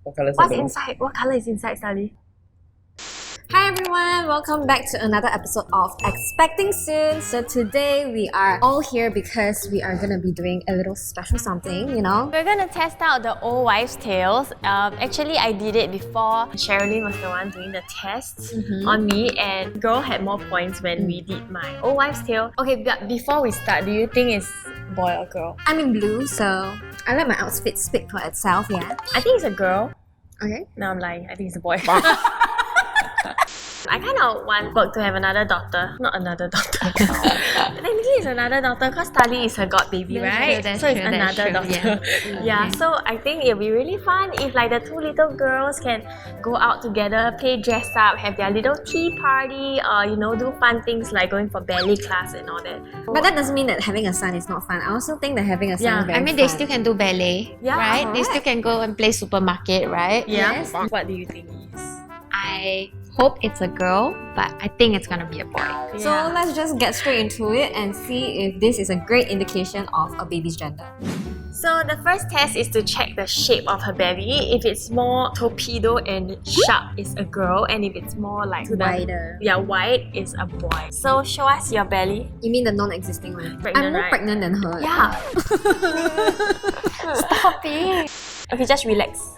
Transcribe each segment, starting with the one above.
What color is What's the balloon? inside? What color is inside, Sally? Hi everyone, welcome back to another episode of Expecting Soon. So today we are all here because we are gonna be doing a little special something, you know. We're gonna test out the old wives' tales. Actually, I did it before. Sherilyn was the one doing the tests on me, and girl had more points when we did my old wives' tale. Okay, but before we start, do you think it's boy or girl? I'm in blue, so I let my outfit speak for itself, yeah. I think it's a girl. Okay. No, I'm lying. I think it's a boy. I kind of want Berk to have another daughter. Not another daughter. Technically, it's another daughter because Tali is her god baby, right? So it's another daughter. Yeah. So I think it'll be really fun if like the two little girls can go out together, play dress up, have their little tea party, or you know, do fun things like going for ballet class and all that. But that doesn't mean that having a son is not fun. I also think that having a son is very I mean, fun. they still can do ballet, Yeah, right? correct. They still can go and play supermarket, right? Yeah. Yes. What do you think it is? I hope it's a girl, but I think it's gonna be a boy. So let's just get straight into it and see if this is a great indication of a baby's gender. So the first test is to check the shape of her belly. If it's more torpedo and sharp, it's a girl, and if it's more like Wider. wide, it's a boy. So show us your belly. You mean the non-existing one? Pregnant, I'm more right? pregnant than her. Yeah. Stop it! Okay, just relax.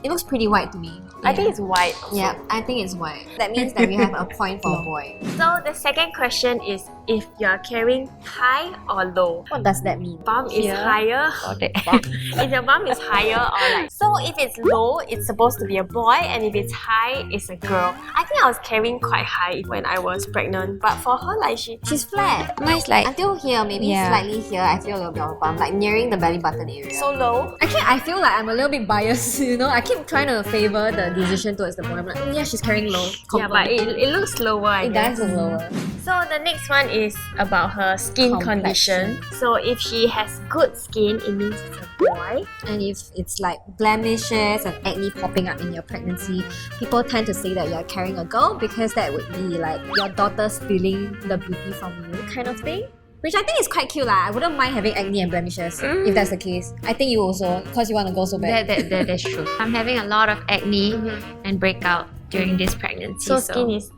It looks pretty white to me. I think it's white. Also. Yeah, I think it's white. That means that we have a point for a boy. So the second question is if you're carrying high or low. What does that mean? Bum is Here. higher. If your bum is higher or like so if it's low, it's supposed to be a boy, and if it's high, it's a girl. I think I was carrying quite high when I was pregnant, but for her like She's flat. Mine's like Until here, maybe Yeah. slightly here, I feel a little bit of a bump, like nearing the belly button area. so low. Actually, I feel like I'm a little bit biased, you know. I keep trying to favor the decision towards the boy. I'm like, yeah, she's carrying low. Yeah, but it looks lower, I it guess. does look lower. So the next one is about her skin Complexion. condition. So if she has good skin, it means it's a boy. And if it's like blemishes and acne popping up in your pregnancy, people tend to say that you're carrying a girl because that would be like your daughter stealing the beauty from you kind of thing. Which I think is quite cute lah. I wouldn't mind having acne and blemishes if that's the case. I think you also, because you want to go so bad. that's true. I'm having a lot of acne and breakout during this pregnancy. So skin is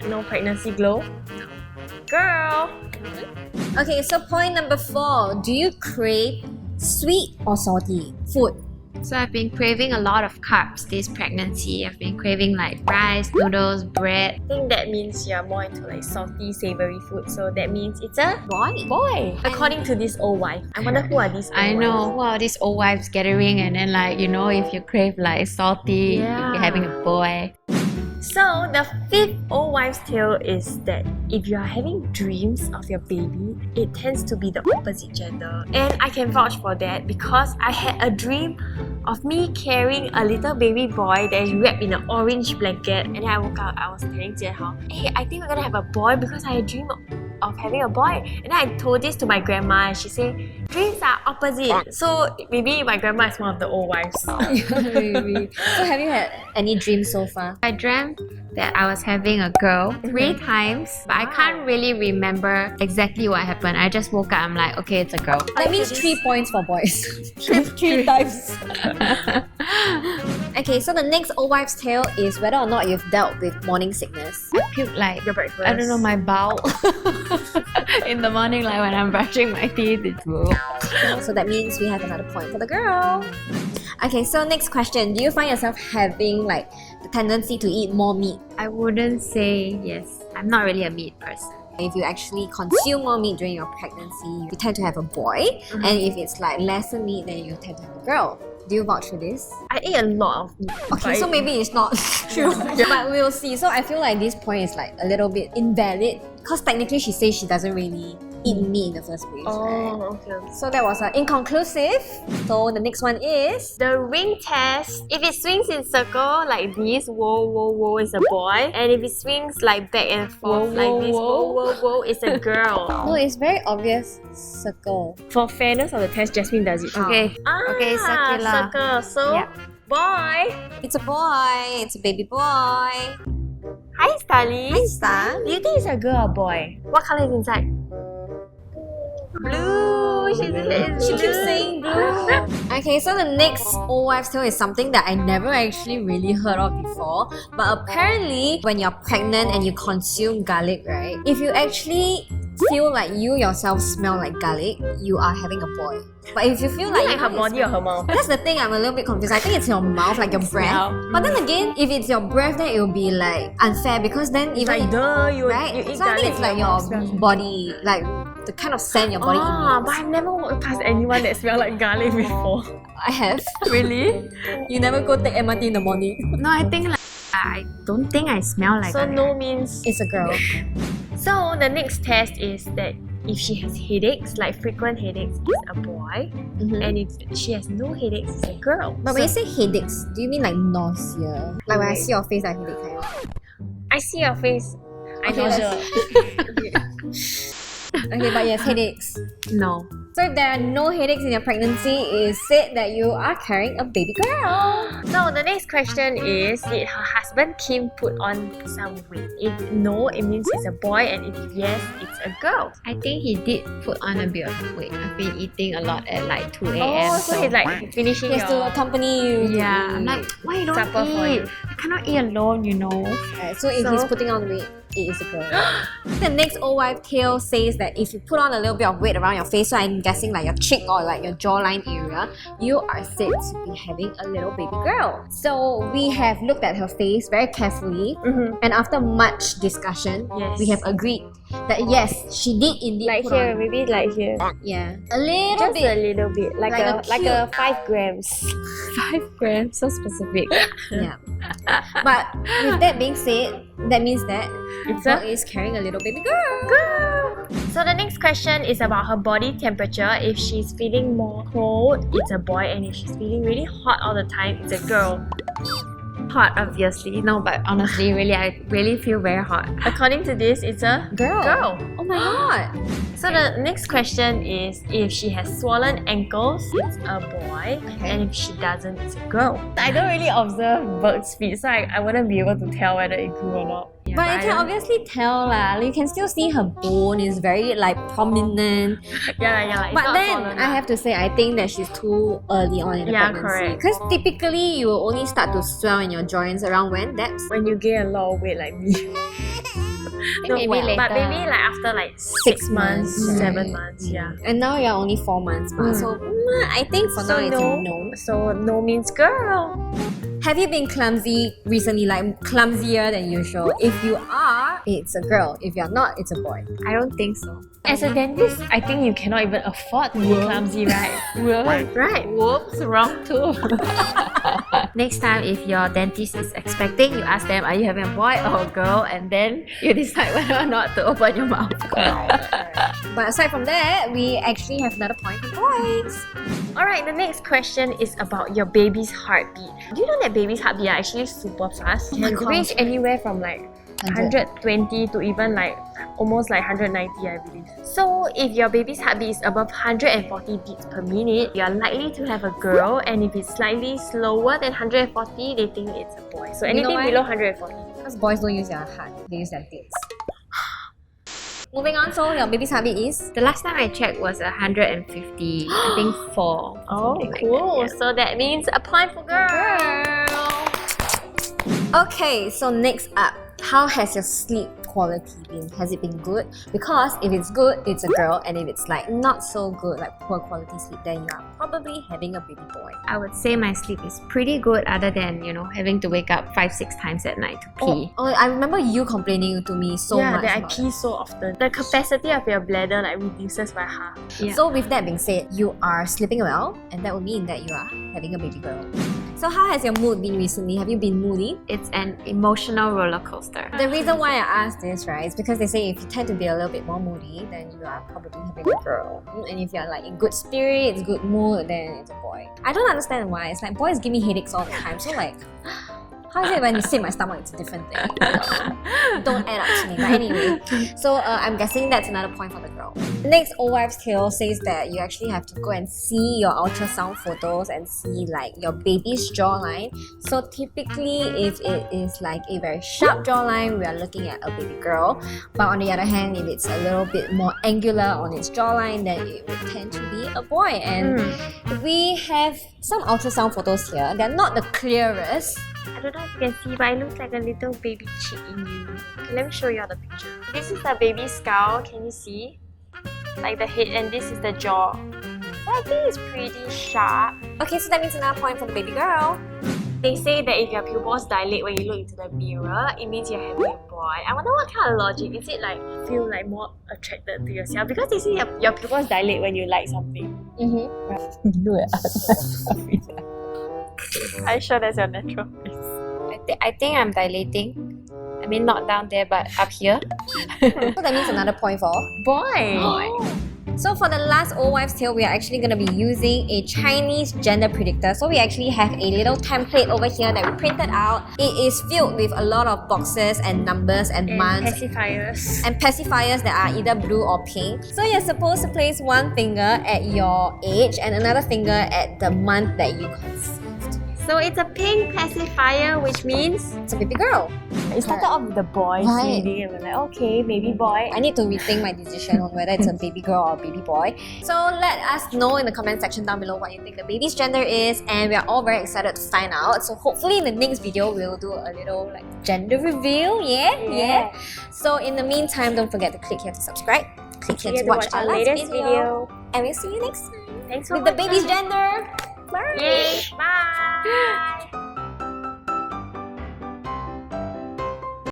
no pregnancy glow. Girl. Okay, so point number 4. Do you crave sweet or salty food? So I've been craving a lot of carbs this pregnancy. I've been craving like rice, noodles, bread. I think that means you're more into like salty, savory food. So that means it's a Boy? boy. According to this old wife. I wonder who are these old I know, wives? wow, this old wives gathering, and then like, you know, if you crave like salty, Yeah. you're having a boy. So the fifth old wives' tale is that if you are having dreams of your baby, it tends to be the opposite gender. And I can vouch for that because I had a dream of me carrying a little baby boy that is wrapped in an orange blanket, and then I woke up, I was telling Jianhao, hey, I think we're gonna have a boy because I dream of having a boy. And then I told this to my grandma, and she said, dreams are opposite. So maybe my grandma is one of the old wives. Maybe. So have you had any dreams so far? I dreamt that I was having a girl 3 times, but I can't really remember exactly what happened. I just woke up, I'm like, okay, it's a girl. That means 3 points for boys. three times. Okay, so the next old wives' tale is whether or not you've dealt with morning sickness. I puke like, Your breakfast. I don't know, my bowel. In the morning, like when I'm brushing my teeth, it's So that means we have another point for the girl. Okay, so next question. Do you find yourself having like the tendency to eat more meat? I wouldn't say yes. I'm not really a meat person. If you actually consume more meat during your pregnancy, you tend to have a boy. And if it's like lesser meat, then you tend to have a girl. Do you vouch for this? I ate a lot of meat. Okay, so maybe it's not true. But we'll see. So I feel like this point is like a little bit invalid because technically she says she doesn't really eat meat in the first place, right? Oh, okay. So that was inconclusive. So the next one is The ring test. If it swings in circle like this, whoa, whoa, whoa, is a boy. And if it swings like back and forth like this, whoa, whoa, whoa, it's a girl. no, it's very obvious. Circle. For fairness of the test, Jasmine does it. Okay. Okay, circular. Circle. So, Yeah. boy. It's a boy. It's a baby boy. Hi, Starly. Hi, Stan. Do you think it's a girl or boy? What color is inside? Blue. She keeps saying blue. Okay, so the next old wives' tale is something that I never actually really heard of before. But apparently, when you're pregnant and you consume garlic, right? If you actually feel like you yourself smell like garlic, you are having a boy. But if you feel like her body or her mouth? that's the thing, I'm a little bit confused. I think it's your mouth, like your breath. Smell. But then again, if it's your breath, then it will be like unfair because then It's even like duh, you right? eat So I think garlic, it's like your your mouth smells. body, like the kind of scent your body But emits. I've never walked past anyone that smells like garlic before. I have. Really? You never go take MRT in the morning. No, I think like I don't think I smell like So garlic. no means... It's a girl. So the next test is that if she has headaches, like frequent headaches, it's a boy. Mhm. And if she has no headaches, it's a girl. But when you say headaches, do you mean like nausea? Like when I Wait. see your face, I headache kind of. I see your face. I Okay, nausea. Okay, but yes, headaches. No. So if there are no headaches in your pregnancy, it is said that you are carrying a baby girl. So the next question is, did her husband Kim put on some weight? If no, it means it's a boy, and if yes, it's a girl. I think he did put on a bit of weight. I've been eating a lot at like 2 a.m. Oh, so he's like finishing He has to your... accompany you. to yeah, eat. I'm like, why you don't Supper for eat? you. I cannot eat alone, you know. Right, so if So- he's putting on weight, it is a girl. The next old wife tale says that if you put on a little bit of weight around your face, so I'm guessing like your cheek or like your jawline area, you are said to be having a little baby girl. So we have looked at her face very carefully, Mhm. and after much discussion, Yes. we have agreed that yes, she did indeed Like put here, on. maybe like here. Yeah, a little Just bit. a little bit. Like Like a a 5 grams. 5 grams, so specific. Yeah. But with that being said, that means that It's girl a is carrying a little baby girl. girl. So the next question is about her body temperature. If she's feeling more cold, it's a boy, and if she's feeling really hot all the time, it's a girl. Hot, obviously. No, but honestly, really, I really feel very hot. According to this, it's a Girl. girl. Oh my god. So the next question is, if she has swollen ankles, it's a boy, and if she doesn't, it's a girl. I don't really observe birds' feet, so I wouldn't be able to tell whether it grew or not. Yeah, But you I can don't- obviously tell lah. Like, you can still see her bone is very like prominent. Yeah. It's But not then swollen, I have to say, I think that she's too early on in the Yeah, pregnancy. correct. Because typically you will only start to swell in your joints around when? That's when you gain a lot of weight like me. think maybe well, later. But maybe like after like 6 months, months, 7 right. months, yeah. And now you're only 4 months, ma. Mm. So I think for now it's a no. So no means girl. Have you been clumsy recently, like clumsier than usual? If you are, it's a girl. If you're not, it's a boy. I don't think so. As a dentist, I think you cannot even afford to be clumsy, right? Right. Whoops, wrong too. Next time, if your dentist is expecting, you ask them, are you having a boy or a girl? And then you decide whether or not to open your mouth. But aside from that, we actually have another point for boys. Alright, the next question is about your baby's heartbeat. Do you know that baby's heartbeat are actually super fast? my Can gosh. reach anywhere from like 120 to even like almost like 190, I believe. So if your baby's heartbeat is above 140 beats per minute, you are likely to have a girl, and if it's slightly slower than 140, they think it's a boy. So You know anything why? below 140. Because boys don't use their heart, they use their tits. Moving on, so your baby's heartbeat is? The last time I checked was 150. I think 4. Oh, something like cool. that, yeah. So that means a point for girl. Okay, so next up, how has your sleep quality been? Has it been good? Because if it's good, it's a girl, and if it's like not so good, like poor quality sleep, then you are probably having a baby boy. I would say my sleep is pretty good other than, having to wake up 5-6 times at night to pee. Oh, I remember you complaining to me so Yeah, much. that I about pee so often. The capacity of your bladder like reduces by half. Yeah. So with that being said, you are sleeping well, and that would mean that you are having a baby girl. So how has your mood been recently? Have you been moody? It's an emotional roller coaster. The reason why I asked this, right, is because they say if you tend to be a little bit more moody, then you are probably having a girl. And if you're like in good spirits, good mood, then it's a boy. I don't understand why. It's like boys give me headaches all the time. So like, How is it when you say my stomach, it's a different thing? Don't add up to me. But anyway, so I'm guessing that's another point for the girl. Next old wives' tale says that you actually have to go and see your ultrasound photos and see like your baby's jawline. So typically, if it is like a very sharp jawline, we are looking at a baby girl. But on the other hand, if it's a little bit more angular on its jawline, then it would tend to be a boy. And we have some ultrasound photos here. They're not the clearest. I don't know if you can see, but it looks like a little baby cheek in you. Okay, let me show you the picture. This is the baby skull, can you see? Like the head, and this is the jaw. So I think it's pretty sharp. Okay, so that means another point for the baby girl. They say that if your pupils dilate when you look into the mirror, it means you're having a boy. I wonder what kind of logic. Is it like feel like more attracted to yourself? Because they say your pupils dilate when you like something. Look at us. Are you sure that's your natural face? I think I'm dilating. I mean, not down there, but up here. So that means another point for Boy! So for the last old wives' tale, we are actually going to be using a Chinese gender predictor. So we actually have a little template over here that we printed out. It is filled with a lot of boxes and numbers and months. Pacifiers. And pacifiers that are either blue or pink. So you're supposed to place one finger at your age and another finger at the month that you conceived. So it's a pink pacifier, which means It's a baby girl. it started off with the boy Right. reading and we're like, okay, baby boy. I need to rethink my decision on whether it's a baby girl or a baby boy. So let us know in the comment section down below what you think the baby's gender is, and we are all very excited to find out. So hopefully in the next video we'll do a little like gender reveal. Yeah. So in the meantime, don't forget to click here to subscribe. Click here to watch our latest video. And we'll see you next time Thanks for with the watching. baby's gender. Yay! Bye!